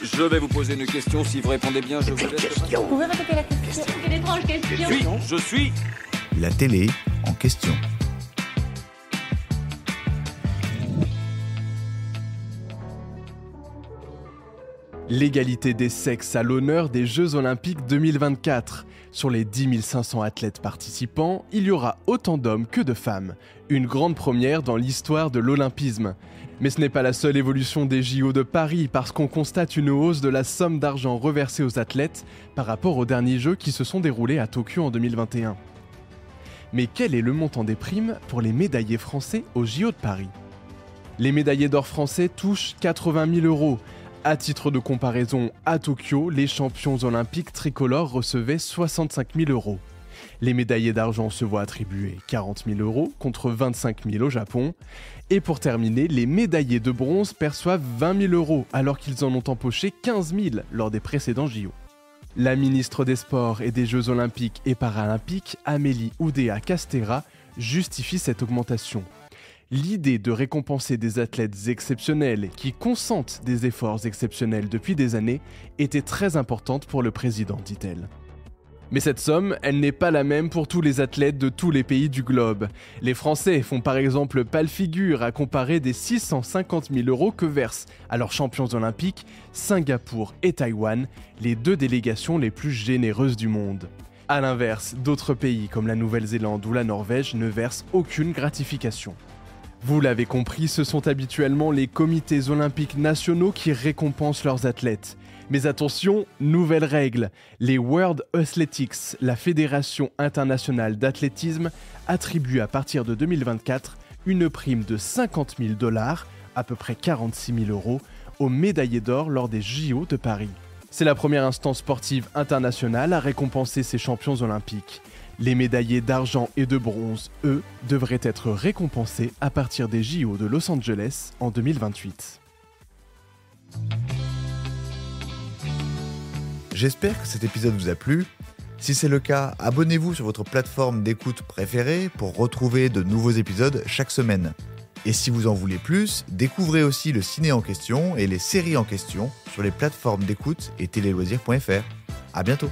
Je vais vous poser une question. Si vous répondez bien, je vous laisse. Vous pouvez répéter la question? Quelle étrange question. Je suis. La télé en question. L'égalité des sexes à l'honneur des Jeux Olympiques 2024. Sur les 10 500 athlètes participants, il y aura autant d'hommes que de femmes. Une grande première dans l'histoire de l'olympisme. Mais ce n'est pas la seule évolution des JO de Paris, parce qu'on constate une hausse de la somme d'argent reversée aux athlètes par rapport aux derniers Jeux qui se sont déroulés à Tokyo en 2021. Mais quel est le montant des primes pour les médaillés français aux JO de Paris? Les médaillés d'or français touchent 80 000 €. À titre de comparaison, à Tokyo, les champions olympiques tricolores recevaient 65 000 €. Les médaillés d'argent se voient attribuer 40 000 € contre 25 000 au Japon. Et pour terminer, les médaillés de bronze perçoivent 20 000 € alors qu'ils en ont empoché 15 000 lors des précédents JO. La ministre des Sports et des Jeux Olympiques et Paralympiques, Amélie Oudéa-Castéra, justifie cette augmentation. L'idée de récompenser des athlètes exceptionnels qui consentent des efforts exceptionnels depuis des années était très importante pour le président, dit-elle. Mais cette somme, elle n'est pas la même pour tous les athlètes de tous les pays du globe. Les Français font par exemple pas le figure à comparer des 650 000 € que versent à leurs champions olympiques Singapour et Taïwan, les deux délégations les plus généreuses du monde. A l'inverse, d'autres pays comme la Nouvelle-Zélande ou la Norvège ne versent aucune gratification. Vous l'avez compris, ce sont habituellement les comités olympiques nationaux qui récompensent leurs athlètes. Mais attention, nouvelle règle, les World Athletics, la Fédération internationale d'athlétisme, attribue à partir de 2024 une prime de 50 000 $, à peu près 46 000 €, aux médaillés d'or lors des JO de Paris. C'est la première instance sportive internationale à récompenser ces champions olympiques. Les médaillés d'argent et de bronze, eux, devraient être récompensés à partir des JO de Los Angeles en 2028. J'espère que cet épisode vous a plu. Si c'est le cas, abonnez-vous sur votre plateforme d'écoute préférée pour retrouver de nouveaux épisodes chaque semaine. Et si vous en voulez plus, découvrez aussi le ciné en question et les séries en question sur les plateformes d'écoute et téléloisirs.fr. À bientôt.